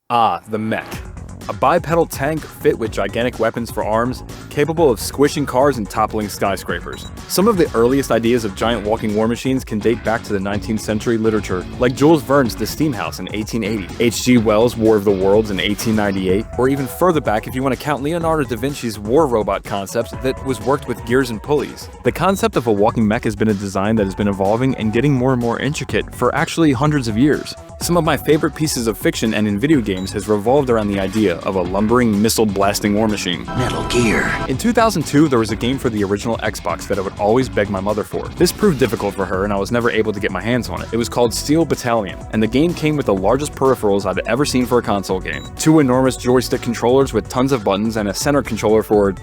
The Mech. A bipedal tank fit with gigantic weapons for arms, capable of squishing cars and toppling skyscrapers. Some of the earliest ideas of giant walking war machines can date back to the 19th century literature, like Jules Verne's The Steam House in 1880, H.G. Wells' War of the Worlds in 1898, or even further back if you want to count Leonardo da Vinci's war robot concept that was worked with gears and pulleys. The concept of a walking mech has been a design that has been evolving and getting more and more intricate for actually hundreds of years. Some of my favorite pieces of fiction and in video games has revolved around the idea of a lumbering, missile-blasting war machine. Metal Gear. In 2002, there was a game for the original Xbox that I would always beg my mother for. This proved difficult for her and I was never able to get my hands on it. It was called Steel Battalion, and the game came with the largest peripherals I've ever seen for a console game. 2 enormous joystick controllers with tons of buttons and a center controller for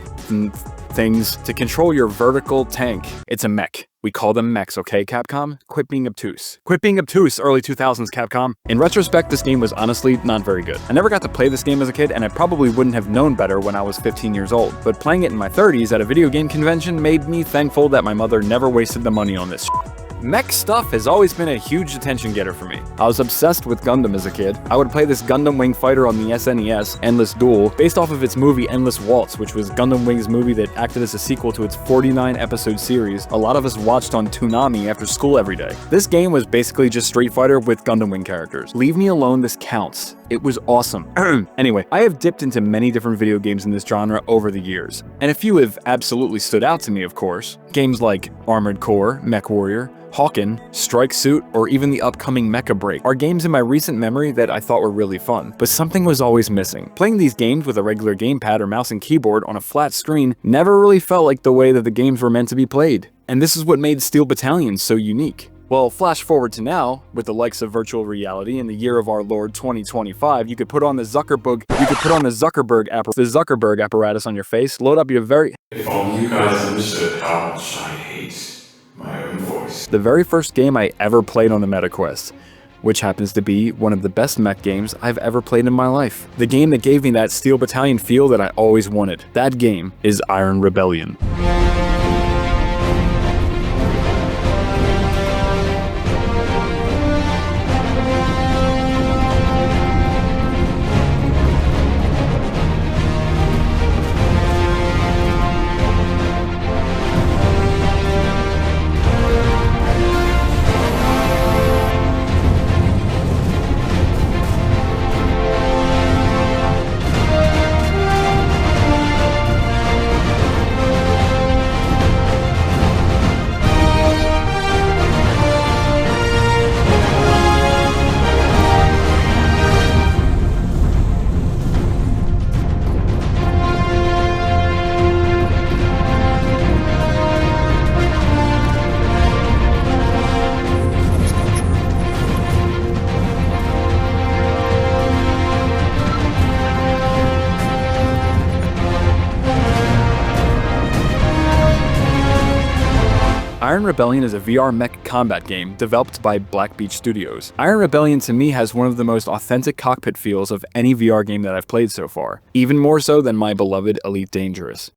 things to control your vertical tank. It's a mech. We call them mechs, okay, Capcom? Quit being obtuse. Quit being obtuse, early 2000s, Capcom. In retrospect, this game was honestly not very good. I never got to play this game as a kid, and I probably wouldn't have known better when I was 15 years old. But playing it in my 30s at a video game convention made me thankful that my mother never wasted the money on this shit. Mech stuff has always been a huge attention getter for me. I was obsessed with Gundam as a kid. I would play this Gundam Wing Fighter on the SNES, Endless Duel, based off of its movie Endless Waltz, which was Gundam Wing's movie that acted as a sequel to its 49-episode series a lot of us watched on Toonami after school every day. This game was basically just Street Fighter with Gundam Wing characters. Leave me alone, this counts. It was awesome. Anyway, I have dipped into many different video games in this genre over the years, and a few have absolutely stood out to me, of course. Games like Armored Core, Mech Warrior, Hawken, Strike Suit, or even the upcoming Mecha Break are games in my recent memory that I thought were really fun, but something was always missing. Playing these games with a regular gamepad or mouse and keyboard on a flat screen never really felt like the way that the games were meant to be played. And this is what made Steel Battalion so unique. Well, flash forward to now, with the likes of virtual reality in the year of our Lord 2025, you could put on the Zuckerberg apparatus on your face, load up your If only you guys understood how much I hate my own voice. The very first game I ever played on the MetaQuest, which happens to be one of the best mech games I've ever played in my life. The game that gave me that Steel Battalion feel that I always wanted. That game is Iron Rebellion. Iron Rebellion is a VR mech combat game developed by Black Beach Studios. Iron Rebellion to me has one of the most authentic cockpit feels of any VR game that I've played so far, even more so than my beloved Elite Dangerous.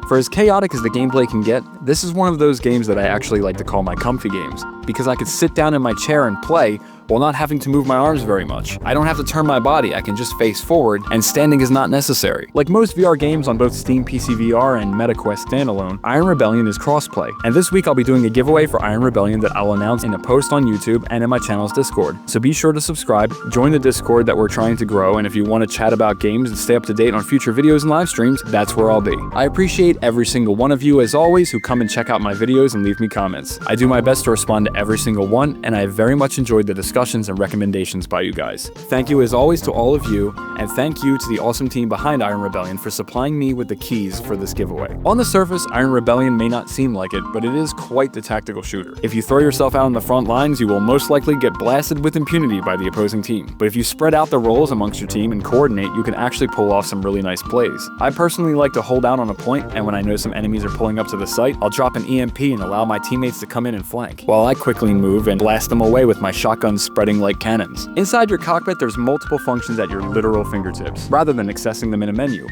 For as chaotic as the gameplay can get, this is one of those games that I actually like to call my comfy games, because I could sit down in my chair and play while not having to move my arms very much. I don't have to turn my body, I can just face forward, and standing is not necessary. Like most VR games on both Steam PC VR and MetaQuest standalone, Iron Rebellion is crossplay. And this week I'll be doing a giveaway for Iron Rebellion that I'll announce in a post on YouTube and in my channel's Discord. So be sure to subscribe, join the Discord that we're trying to grow, and if you want to chat about games and stay up to date on future videos and live streams, that's where I'll be. I appreciate every single one of you, as always, who come and check out my videos and leave me comments. I do my best to respond to every single one, and I have very much enjoyed the discussions and recommendations by you guys. Thank you as always to all of you, and thank you to the awesome team behind Iron Rebellion for supplying me with the keys for this giveaway. On the surface, Iron Rebellion may not seem like it, but it is quite the tactical shooter. If you throw yourself out on the front lines, you will most likely get blasted with impunity by the opposing team. But if you spread out the roles amongst your team and coordinate, you can actually pull off some really nice plays. I personally like to hold out on a point, and when I know some enemies are pulling up to the site, I'll drop an EMP and allow my teammates to come in and flank, while I quickly move and blast them away with my shotgun spreading like cannons. Inside your cockpit, there's multiple functions at your literal fingertips, rather than accessing them in a menu.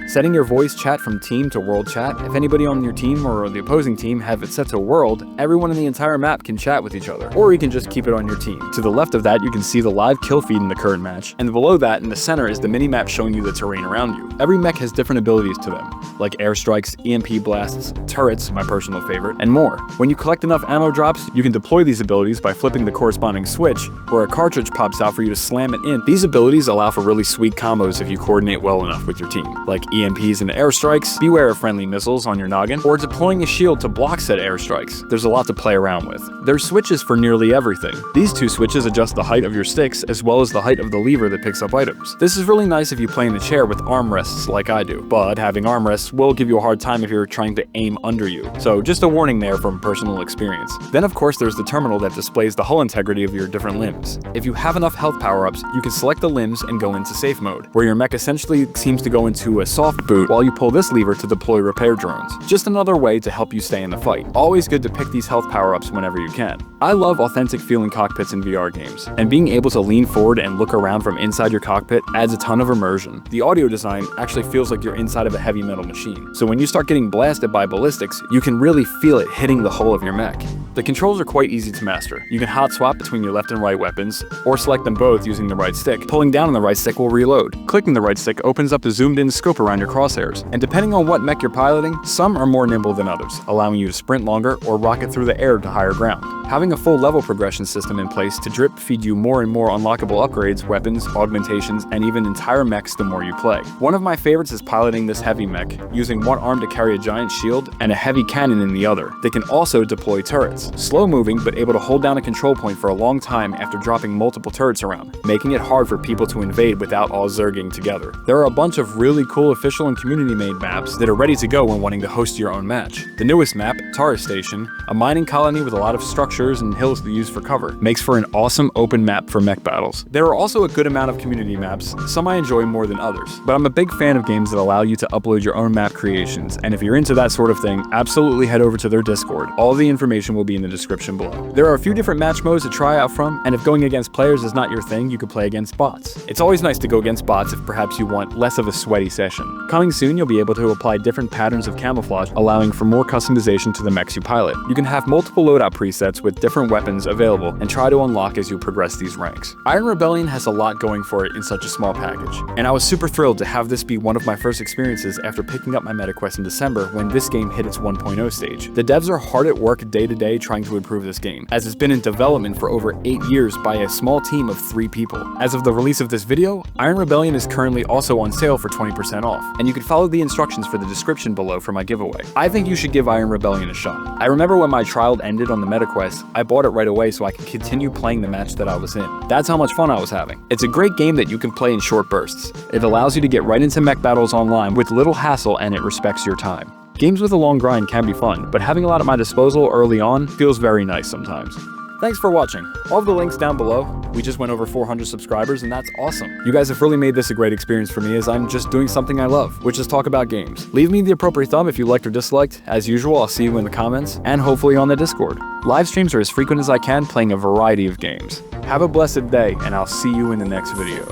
Setting your voice chat from team to world chat, if anybody on your team or the opposing team have it set to world, everyone in the entire map can chat with each other, or you can just keep it on your team. To the left of that, you can see the live kill feed in the current match, and below that in the center is the mini-map showing you the terrain around you. Every mech has different abilities to them, like airstrikes, EMP blasts, turrets, my personal favorite, and more. When you collect enough ammo drops, you can deploy these abilities by flipping the corresponding switch, where a cartridge pops out for you to slam it in. These abilities allow for really sweet combos if you coordinate well enough with your team, like EMPs and airstrikes, beware of friendly missiles on your noggin, or deploying a shield to block said airstrikes. There's a lot to play around with. There's switches for nearly everything. These two switches adjust the height of your sticks as well as the height of the lever that picks up items. This is really nice if you play in a chair with armrests like I do, but having armrests will give you a hard time if you're trying to aim under you. So just a warning there from personal experience. Then of course there's the terminal that displays the hull integrity of your different limbs. If you have enough health power-ups, you can select the limbs and go into safe mode, where your mech essentially seems to go into a soft boot while you pull this lever to deploy repair drones. Just another way to help you stay in the fight. Always good to pick these health power-ups whenever you can. I love authentic feeling cockpits in VR games, and being able to lean forward and look around from inside your cockpit adds a ton of immersion. The audio design actually feels like you're inside of a heavy metal machine, so when you start getting blasted by ballistics, you can really feel it hitting the hull of your mech. The controls are quite easy to master. You can hot swap between your left and right weapons, or select them both using the right stick. Pulling down on the right stick will reload. Clicking the right stick opens up the zoomed in scope around your crosshairs, and depending on what mech you're piloting, some are more nimble than others, allowing you to sprint longer or rocket through the air to higher ground. Having a full level progression system in place to drip feed you more and more unlockable upgrades, weapons, augmentations, and even entire mechs the more you play. One of my favorites is piloting this heavy mech, using one arm to carry a giant shield and a heavy cannon in the other. They can also deploy turrets. Slow moving, but able to hold down a control point for a long time after dropping multiple turrets around, making it hard for people to invade without all zerging together. There are a bunch of really cool official and community made maps that are ready to go when wanting to host your own match. The newest map, Tara Station, a mining colony with a lot of structures and hills to use for cover, makes for an awesome open map for mech battles. There are also a good amount of community maps, some I enjoy more than others, but I'm a big fan of games that allow you to upload your own map creations, and if you're into that sort of thing, absolutely head over to their Discord. All the information will be in the description below. There are a few different match modes to try out from, and if going against players is not your thing, you could play against bots. It's always nice to go against bots if perhaps you want less of a sweaty session. Coming soon, you'll be able to apply different patterns of camouflage, allowing for more customization to the mechs you pilot. You can have multiple loadout presets with different weapons available and try to unlock as you progress these ranks. Iron Rebellion has a lot going for it in such a small package, and I was super thrilled to have this be one of my first experiences after picking up my MetaQuest in December when this game hit its 1.0 stage. The devs are hard at work day to day trying to improve this game, as it's been in development for over 8 years by a small team of 3 people. As of the release of this video, Iron Rebellion is currently also on sale for 20% off, and you can follow the instructions for the description below for my giveaway. I think you should give Iron Rebellion a shot. I remember when my trial ended on the MetaQuest, I bought it right away so I could continue playing the match that I was in. That's how much fun I was having. It's a great game that you can play in short bursts. It allows you to get right into mech battles online with little hassle, and it respects your time. Games with a long grind can be fun, but having a lot at my disposal early on feels very nice sometimes. Thanks for watching. All of the links down below. We just went over 400 subscribers, and that's awesome. You guys have really made this a great experience for me, as I'm just doing something I love, which is talk about games. Leave me the appropriate thumb if you liked or disliked. As usual, I'll see you in the comments, and hopefully on the Discord. Live streams are as frequent as I can, playing a variety of games. Have a blessed day, and I'll see you in the next video.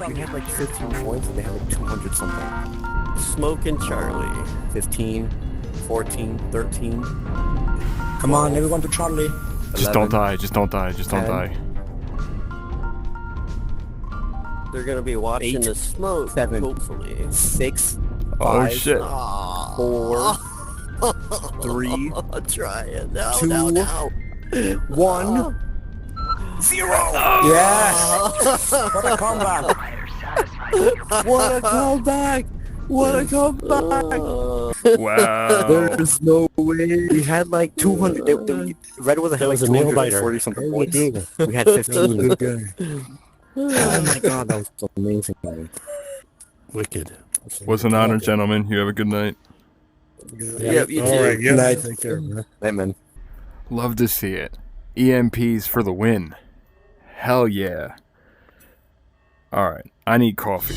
We had like 15 points and they had like 200 something. Smoking Charlie. 15, 14, 13. Come on, everyone to Charlie. Just don't die, just don't die, just don't die. They're gonna be watching 8, the smoke, 7, hopefully. 6, Oh 5, shit. 4, 3, Try it. No, 2, no, no. 1, 0. Yes! What a comeback! What a comeback! What a comeback! Wow. There's no way. We had like 200. Red was That like was a nail biter. 240 something points. We had 15. Good guy. Oh my god, that was amazing. Wicked. Was an honor, gentlemen. You have a good night. Yep, you All too. right, good night. Take care, man. Hey, man. Love to see it. EMPs for the win. Hell yeah. Alright, I need coffee.